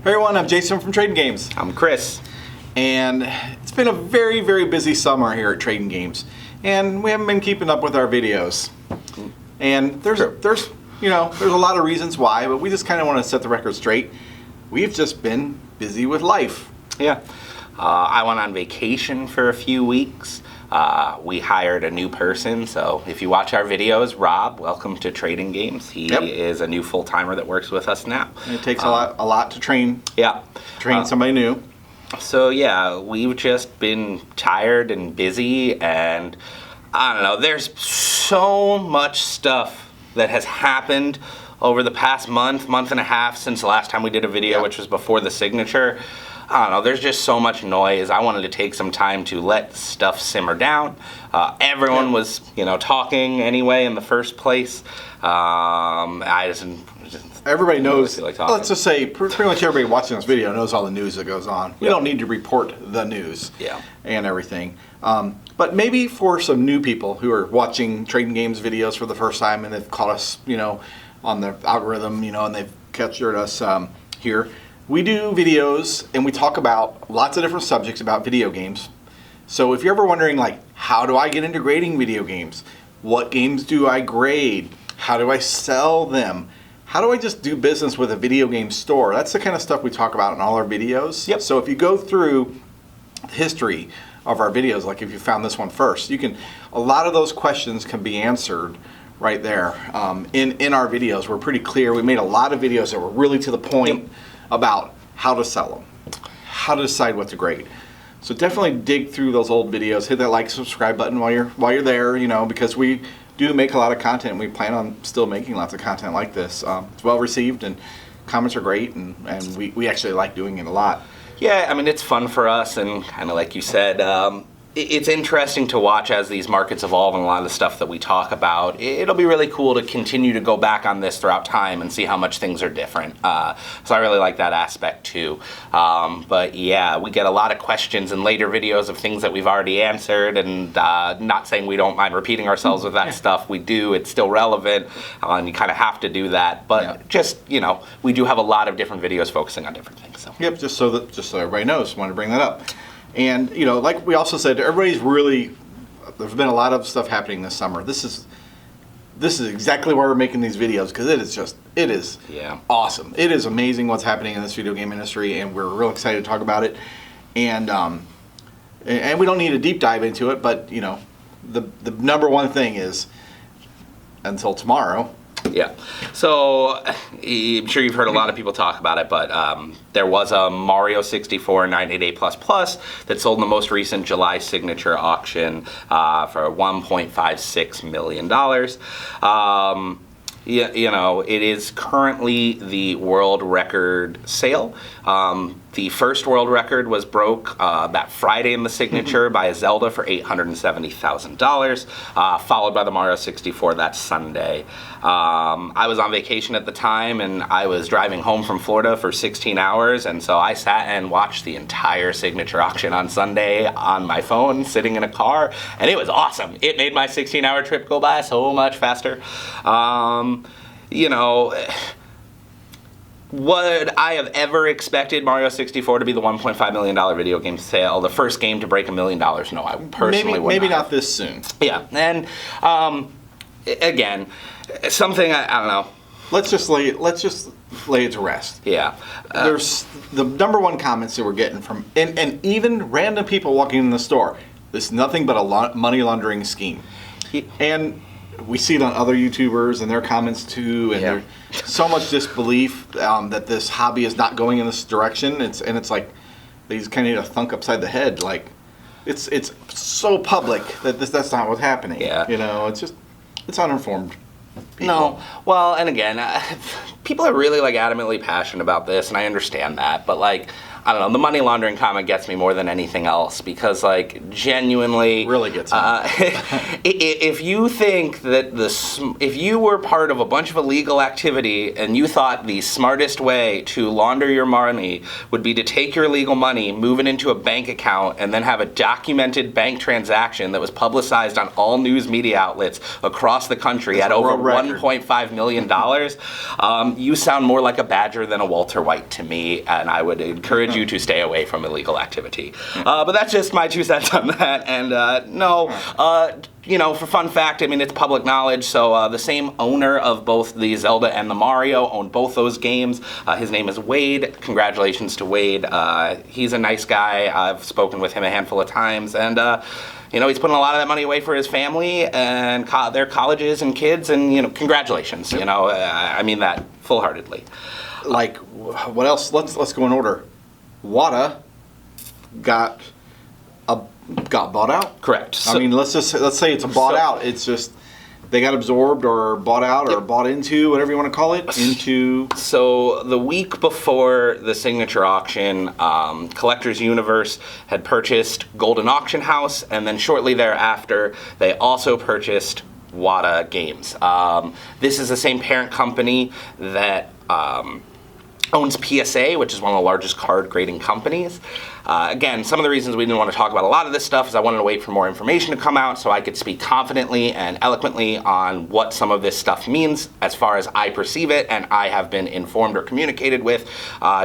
Hey everyone, I'm Jason from Trading Games. I'm Chris. And it's been a very, very busy summer here at Trading Games. And we haven't been keeping up with our videos. And there's a lot of reasons why, but we just kind of want to set the record straight. We've just been busy with life. Yeah. I went on vacation for a few weeks. We hired a new person, so if you watch our videos, Rob, welcome to Trading Games. He is a new full-timer that works with us now. And it takes a lot to train. Yeah. Train somebody new. So yeah, we've just been tired and busy, and I don't know, there's so much stuff that has happened over the past month and a half since the last time we did a video, which was before the signature. I don't know, there's just so much noise. I wanted to take some time to let stuff simmer down. Everyone was, talking anyway in the first place. Everybody knows, like let's just say, pretty much everybody watching this video knows all the news that goes on. We don't need to report the news and everything. But maybe for some new people who are watching Trading Games videos for the first time and they've caught us, on the algorithm, and they've captured us here. We do videos and we talk about lots of different subjects about video games. So if you're ever wondering, like, how do I get into grading video games? What games do I grade? How do I sell them? How do I just do business with a video game store? That's the kind of stuff we talk about in all our videos. Yep. So if you go through the history of our videos, like if you found this one first, a lot of those questions can be answered right there. In our videos, we're pretty clear. We made a lot of videos that were really to the point about how to sell them, how to decide what to grade. So definitely dig through those old videos. Hit that like, subscribe button while you're there, because we do make a lot of content. We plan on still making lots of content like this. It's well received and comments are great, and we actually like doing it a lot. Yeah, I mean, it's fun for us, and kind of like you said, it's interesting to watch as these markets evolve and a lot of the stuff that we talk about. It'll be really cool to continue to go back on this throughout time and see how much things are different. So I really like that aspect too. But yeah, we get a lot of questions in later videos of things that we've already answered, and not saying we don't mind repeating ourselves with that stuff. We do. It's still relevant, and you kind of have to do that. But just, we do have a lot of different videos focusing on different things. So. Yep, just so everybody knows, wanted to bring that up. And, like we also said, there's been a lot of stuff happening this summer. This is exactly why we're making these videos, because it is awesome. It is amazing what's happening in this video game industry, and we're real excited to talk about it. And we don't need a deep dive into it, but, the number one thing is, until tomorrow. Yeah. So I'm sure you've heard a lot of people talk about it, but there was a Mario 64 988++ that sold in the most recent July signature auction for $1.56 million. It is currently the world record sale. The first world record was broke that Friday in the signature by a Zelda for $870,000, followed by the Mario 64 that Sunday. I was on vacation at the time, and I was driving home from Florida for 16 hours, and so I sat and watched the entire signature auction on Sunday on my phone, sitting in a car, and it was awesome. It made my 16-hour trip go by so much faster. Would I have ever expected Mario 64 to be the $1.5 million video game sale, the first game to break $1 million? No, I personally would not. Maybe not this soon. Yeah, and again, something I don't know. Let's just lay it to rest. Yeah. There's the number one comments that we're getting from, and even random people walking in the store. This is nothing but a money laundering scheme, and we see it on other YouTubers and their comments too, and there's so much disbelief that this hobby is not going in this direction. It's like they just kind of need a thunk upside the head. Like it's so public that that's not what's happening. Yeah. It's uninformed people. No, well, and again, people are really adamantly passionate about this, and I understand that, but I don't know, the money laundering comment gets me more than anything else because, like, genuinely... Really gets me. If you think that if you were part of a bunch of illegal activity and you thought the smartest way to launder your money would be to take your illegal money, move it into a bank account, and then have a documented bank transaction that was publicized on all news media outlets across the country at over $1.5 million, you sound more like a Badger than a Walter White to me, and I would encourage you to stay away from illegal activity. But that's just my 2 cents on that. And for fun fact, I mean, it's public knowledge. So the same owner of both the Zelda and the Mario owned both those games. His name is Wade. Congratulations to Wade. He's a nice guy. I've spoken with him a handful of times, and he's putting a lot of that money away for his family and their colleges and kids. And congratulations. Yep. I mean that full-heartedly. Like, what else? Let's go in order. Wata got bought out. Correct. I mean, let's say it's a bought out. It's just they got absorbed or bought out or bought into, whatever you want to call it, into. So the week before the signature auction, Collectors Universe had purchased Golden Auction House, and then shortly thereafter, they also purchased Wata Games. This is the same parent company that owns PSA, which is one of the largest card grading companies. Again, some of the reasons we didn't want to talk about a lot of this stuff is I wanted to wait for more information to come out so I could speak confidently and eloquently on what some of this stuff means as far as I perceive it and I have been informed or communicated with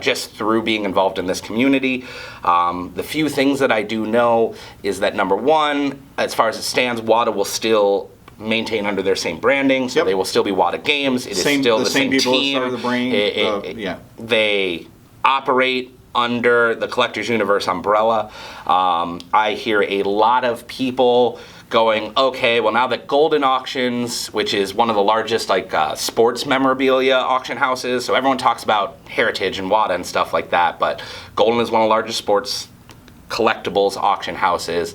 just through being involved in this community. The few things that I do know is that, number one, as far as it stands, Wata will still maintain under their same branding, so they will still be Wata Games. It is still the same people team. That started the brain. They operate under the Collectors Universe umbrella. I hear a lot of people going, okay, well, now that Golden Auctions, which is one of the largest sports memorabilia auction houses, so everyone talks about Heritage and Wata and stuff like that, but Golden is one of the largest sports collectibles auction houses.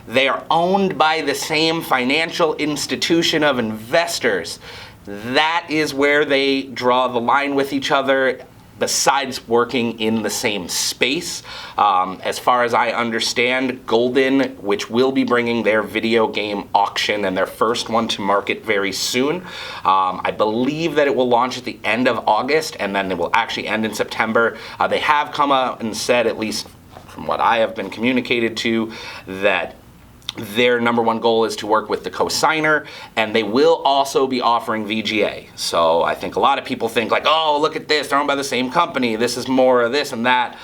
They are owned by the same financial institution of investors. That is where they draw the line with each other, besides working in the same space. As far as I understand, Golden, which will be bringing their video game auction and their first one to market very soon, I believe that it will launch at the end of August and then it will actually end in September. They have come out and said, at least from what I have been communicated to, that their number one goal is to work with the co-signer, and they will also be offering VGA. So I think a lot of people think like, oh, look at this, they're owned by the same company, this is more of this and that.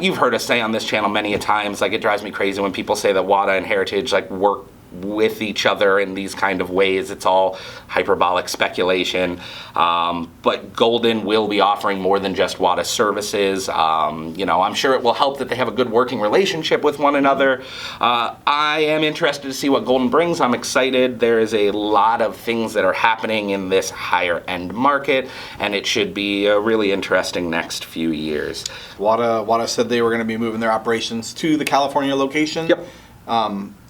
You've heard us say on this channel many a times, like, it drives me crazy when people say that Wata and Heritage work with each other in these kind of ways. It's all hyperbolic speculation. But Golden will be offering more than just Wata services. I'm sure it will help that they have a good working relationship with one another. I am interested to see what Golden brings. I'm excited. There is a lot of things that are happening in this higher end market, and it should be a really interesting next few years. Wata said they were going to be moving their operations to the California location. Yep.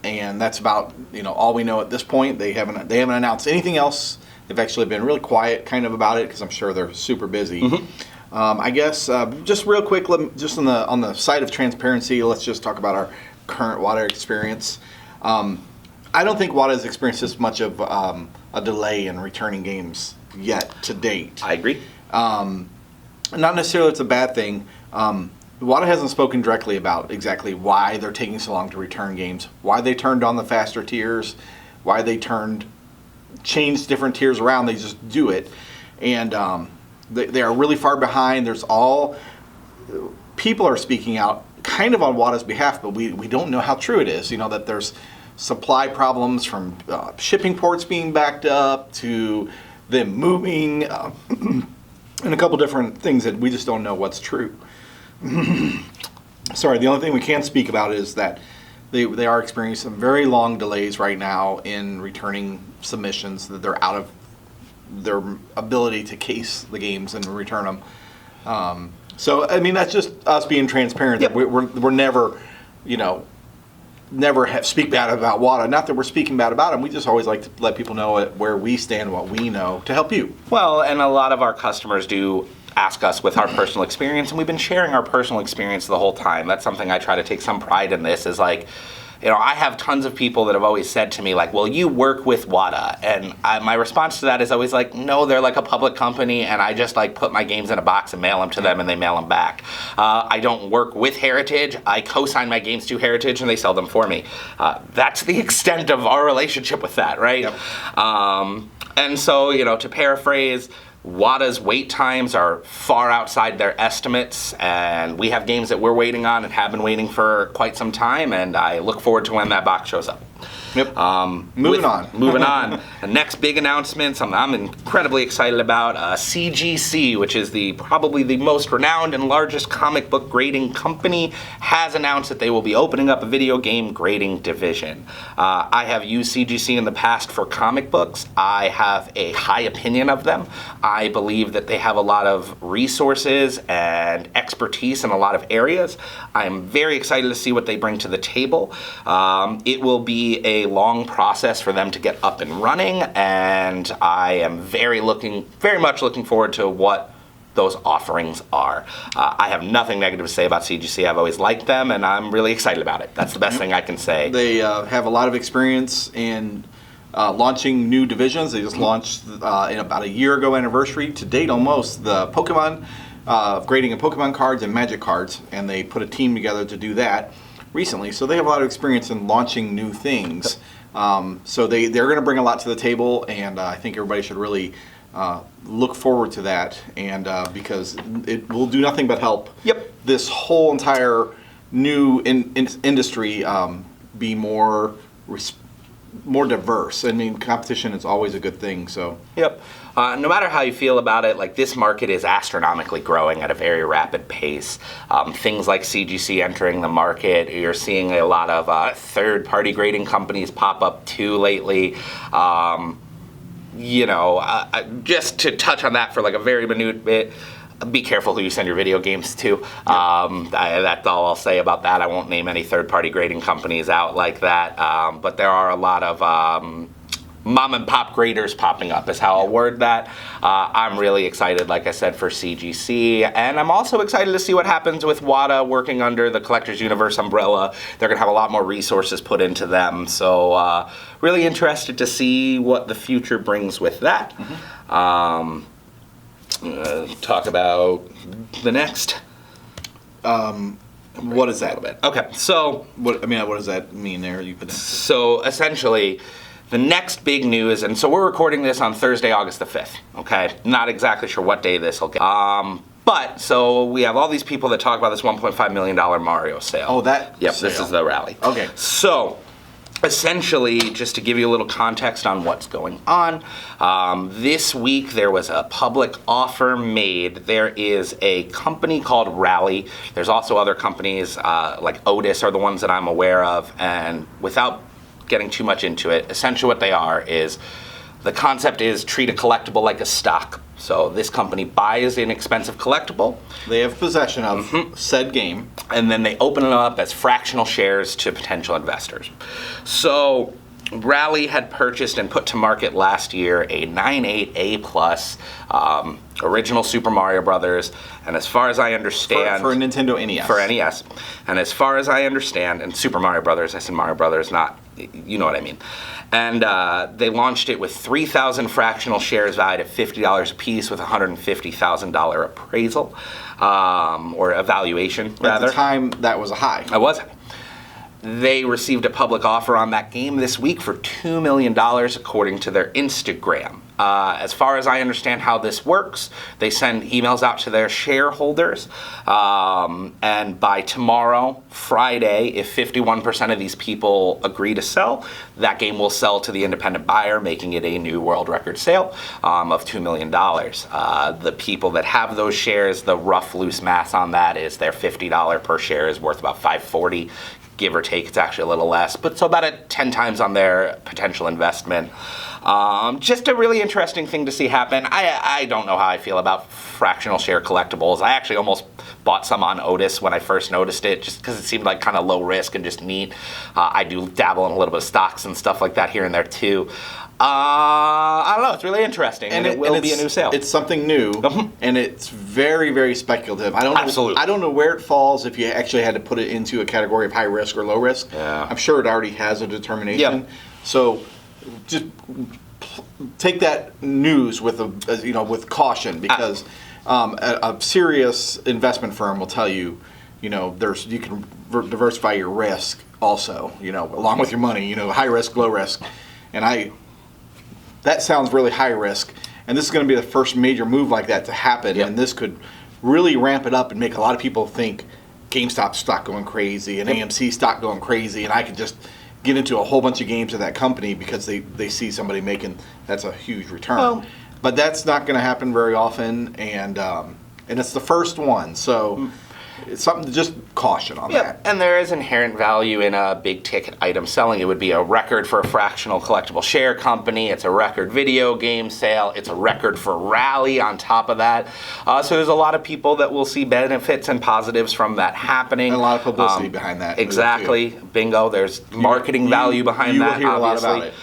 And that's about all we know at this point. They haven't announced anything else. They've actually been really quiet kind of about it because I'm sure they're super busy. Mm-hmm. I guess just real quick, just on the side of transparency, let's just talk about our current Wata experience. I don't think Wata has experienced this much of a delay in returning games yet to date. I agree. Not necessarily it's a bad thing. Wata hasn't spoken directly about exactly why they're taking so long to return games, why they turned on the faster tiers, why they changed different tiers around. They just do it. And they are really far behind. People are speaking out kind of on Wata's behalf, but we don't know how true it is. That there's supply problems from shipping ports being backed up to them moving and a couple different things that we just don't know what's true. Sorry, the only thing we can speak about is that they are experiencing some very long delays right now in returning submissions, that they're out of their ability to case the games and return them. So, I mean, that's just us being transparent. Yep. That we're never, speak bad about Wata. Not that we're speaking bad about them. We just always like to let people know where we stand, what we know, to help you. Well, and a lot of our customers do ask us with our personal experience, and we've been sharing our personal experience the whole time. That's something I try to take some pride in. This is like, I have tons of people that have always said to me, like, well, you work with Wata. And my response to that is always like, no, they're like a public company, and I just like put my games in a box and mail them to them, and they mail them back. I don't work with Heritage. I co-sign my games to Heritage, and they sell them for me. That's the extent of our relationship with that, right? Yep. And so, to paraphrase, Wata's wait times are far outside their estimates, and we have games that we're waiting on and have been waiting for quite some time, and I look forward to when that box shows up. Yep. Moving on. The next big announcement, something I'm incredibly excited about, CGC, which is probably the most renowned and largest comic book grading company, has announced that they will be opening up a video game grading division. I have used CGC in the past for comic books. I have a high opinion of them. I believe that they have a lot of resources and expertise in a lot of areas. I'm very excited to see what they bring to the table. It will be a long process for them to get up and running, and I am very much looking forward to what those offerings are. I have nothing negative to say about CGC. I've always liked them, and I'm really excited about it. That's the best thing I can say. They have a lot of experience in launching new divisions. They just launched in about a year ago anniversary to date almost the Pokemon grading of Pokemon cards and Magic cards, and they put a team together to do that recently. So they have a lot of experience in launching new things. So they're going to bring a lot to the table, and I think everybody should really look forward to that, and because it will do nothing but help this whole entire new industry be more diverse. I mean, competition is always a good thing. So no matter how you feel about it, like, this market is astronomically growing at a very rapid pace. Things like CGC entering the market, you're seeing a lot of third-party grading companies pop up too lately. Just to touch on that for like a very minute bit, be careful who you send your video games to. That's all I'll say about that. I won't name any third-party grading companies out like that, but there are a lot of mom-and-pop graders popping up, is how I'll word that. I'm really excited, like I said, for CGC, and I'm also excited to see what happens with Wata working under the Collectors Universe umbrella. They're going to have a lot more resources put into them, so really interested to see what the future brings with that. Talk about the next. What is that? Okay, so what does that mean there? So essentially, the next big news, and so we're recording this on Thursday, August the 5th. Okay, not exactly sure what day this will get. But so we have all these people that talk about this $1.5 million Mario sale. Oh, that. Yep, sale. This is the rally. Okay. So essentially, just to give you a little context on what's going on, this week there was a public offer made. There is a company called Rally. There's also other companies like Otis are the ones that I'm aware of, and without getting too much into it, essentially what they are is, the concept is treat a collectible like a stock. So this company buys an expensive collectible. They have possession of said game. And then they open it up as fractional shares to potential investors. So Rally had purchased and put to market last year a 9.8A+ original Super Mario Brothers, and as far as I understand, for Nintendo NES. For NES, and as far as I understand, and Super Mario Brothers, I said Mario Brothers, not, you know what I mean. And they launched it with 3,000 fractional shares valued at $50 a piece, with $150,000 appraisal or evaluation, rather. At the time, that was a high. It was. They received a public offer on that game this week for $2 million, according to their Instagram. As far as I understand how this works, they send emails out to their shareholders, and by tomorrow, Friday, if 51% of these people agree to sell, that game will sell to the independent buyer, making it a new world record sale of $2 million. The people that have those shares, the rough loose math on that is their $50 per share is worth about $540. Give or take, it's actually a little less, but so about 10 times on their potential investment. Just a really interesting thing to see happen. I don't know how I feel about fractional share collectibles. I actually almost bought some on Otis when I first noticed it, just because it seemed like kind of low risk and just neat. I do dabble in a little bit of stocks and stuff like that here and there too. I don't know. It's really interesting, and it will be a new sale. It's something new, and it's very, very speculative. I don't know. Absolutely. I don't know where it falls. If you actually had to put it into a category of high risk or low risk, Yeah. I'm sure it already has a determination. Yep. So, just take that news with with caution, because a serious investment firm will tell you, you can diversify your risk also, along with your money. High risk, low risk, and that sounds really high risk, and this is going to be the first major move like that to happen, Yep. and this could really ramp it up and make a lot of people think GameStop stock going crazy and AMC stock going crazy, and I could just get into a whole bunch of games of that company because they see somebody making that's a huge return. Well, but that's not going to happen very often, and it's the first one, so it's something to just caution on Yeah, that. and there is inherent value in a big ticket item selling. It would be a record for a fractional collectible share company. It's a record video game sale. It's a record for Rally on top of that. So there's a lot of people that will see benefits and positives from that happening. And a lot of publicity behind that. Exactly. Bingo. There's marketing value behind you that, will hear obviously. a lot about it.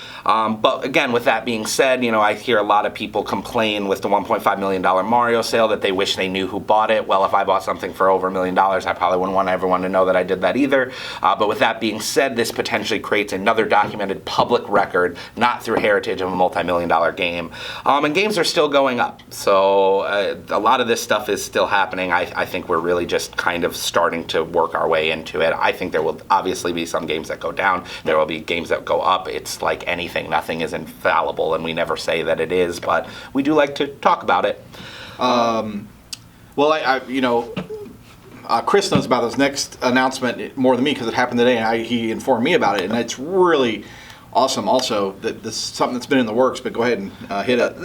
But again, with that being said, I hear a lot of people complain with the $1.5 million Mario sale that they wish they knew who bought it. Well, if I bought something for over $1 million, I probably wouldn't want everyone to know that I did that either. But with that being said, this potentially creates another documented public record, not through heritage of a multi-million-dollar game. And games are still going up. So a lot of this stuff is still happening. I think we're really just kind of starting to work our way into it. I think there will obviously be some games that go down. There will be games that go up. It's like anything. Nothing is infallible, and we never say that it is, but we do like to talk about it. Well, Chris knows about this next announcement more than me because it happened today, and he informed me about it, and it's really awesome. Also, that this is something that's been in the works. But go ahead and hit it.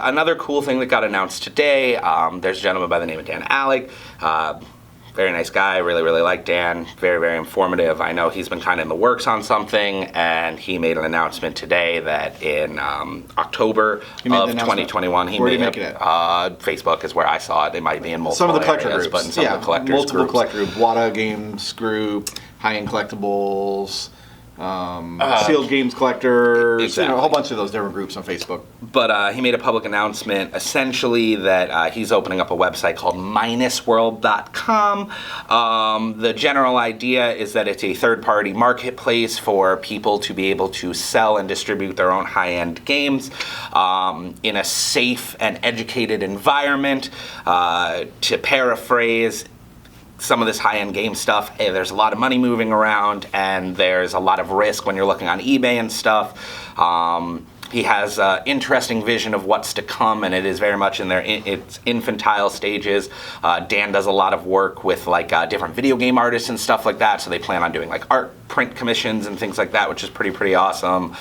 Another cool thing that got announced today. There's a gentleman by the name of Dan Alec. Very nice guy. Really, really like Dan. Very, very informative. I know he's been kind of in the works on something, and he made an announcement today that in October of 2021, Where did he make it at? Facebook is where I saw it. It might be in multiple Some of the collector areas, groups. but in some of the collectors multiple groups. collector groups. Wata Games Group, High End Collectibles, Sealed Games Collectors, Exactly. A whole bunch of those different groups on Facebook. But he made a public announcement, essentially, that he's opening up a website called minusworld.com. The general idea is that it's a third-party marketplace for people to be able to sell and distribute their own high-end games in a safe and educated environment. To paraphrase some of this high-end game stuff, there's a lot of money moving around, and there's a lot of risk when you're looking on eBay and stuff. He has an interesting vision of what's to come, and it is very much in its infantile stages. Dan does a lot of work with different video game artists and stuff like that, so they plan on doing art print commissions and things like that, which is pretty awesome.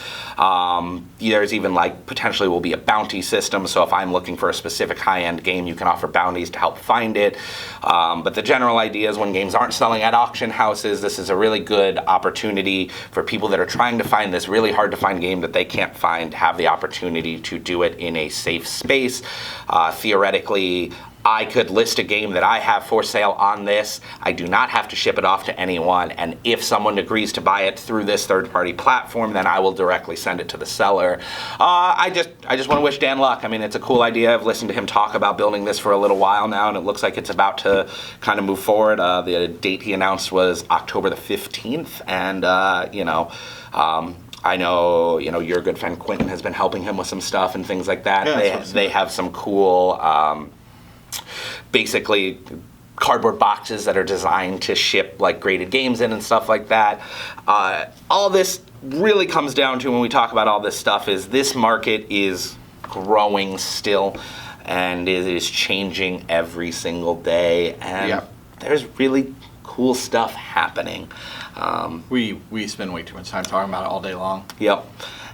There's even potentially will be a bounty system, so if I'm looking for a specific high-end game, you can offer bounties to help find it. But the general idea is when games aren't selling at auction houses, this is a really good opportunity for people that are trying to find this really hard to find game that they can't find to have the opportunity to do it in a safe space. Theoretically, I could list a game that I have for sale on this. I do not have to ship it off to anyone, and if someone agrees to buy it through this third-party platform, then I will directly send it to the seller. I just want to wish Dan luck. I mean, it's a cool idea. I've listened to him talk about building this for a little while now, and it looks like it's about to kind of move forward. The date he announced was October the 15th, and I know, your good friend Quentin has been helping him with some stuff and things like that. Yeah, they have some cool, basically cardboard boxes that are designed to ship graded games in and stuff like that. All this really comes down to, when we talk about all this stuff, is this market is growing still, and it is changing every single day, and there's really cool stuff happening. We spend way too much time talking about it all day long. Yep.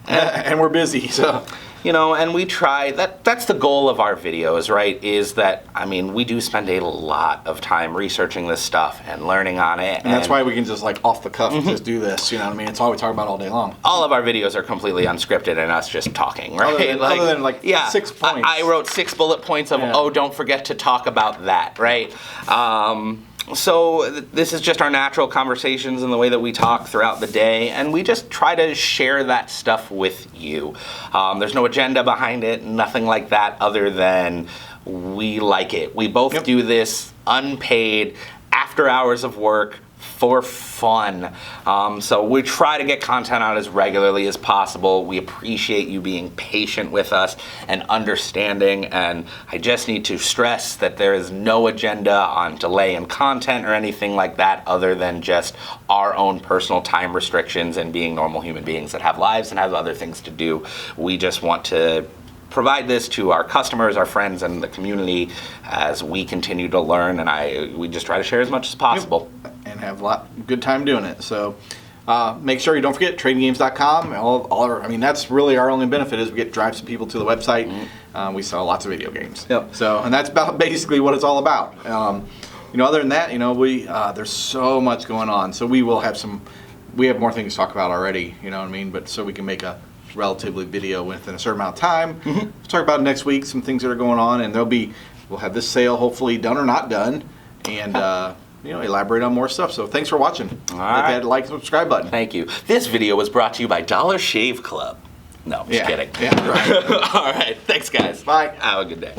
And we're busy, so And we try, that's the goal of our videos, right? Is that, we do spend a lot of time researching this stuff and learning on it. And that's why we can just off the cuff just do this, It's all we talk about all day long. All of our videos are completely unscripted and us just talking, right? Other than 6 points. I wrote 6 bullet points of, don't forget to talk about that, right? So this is just our natural conversations and the way that we talk throughout the day, and we just try to share that stuff with you. There's no agenda behind it, nothing like that, other than we like it. We both do this unpaid, after hours of work, for fun. So we try to get content out as regularly as possible. We appreciate you being patient with us and understanding, and I just need to stress that there is no agenda on delay in content or anything like that, other than just our own personal time restrictions and being normal human beings that have lives and have other things to do. We just want to provide this to our customers, our friends, and the community as we continue to learn, and we just try to share as much as possible. And have a good time doing it. So make sure you don't forget tradinggames.com. That's really our only benefit, is we get drive some people to the website. We sell lots of video games. So, and that's about basically what it's all about. Other than that, we there's so much going on. So we have more things to talk about already. But so we can make a relatively video within a certain amount of time. We'll talk about next week some things that are going on, and we'll have this sale hopefully done or not done, and elaborate on more stuff. So thanks for watching. All right. Hit that like and subscribe button. Thank you. This video was brought to you by Dollar Shave Club. No, just kidding. Yeah, right. All right. Thanks, guys. Bye. Have a good day.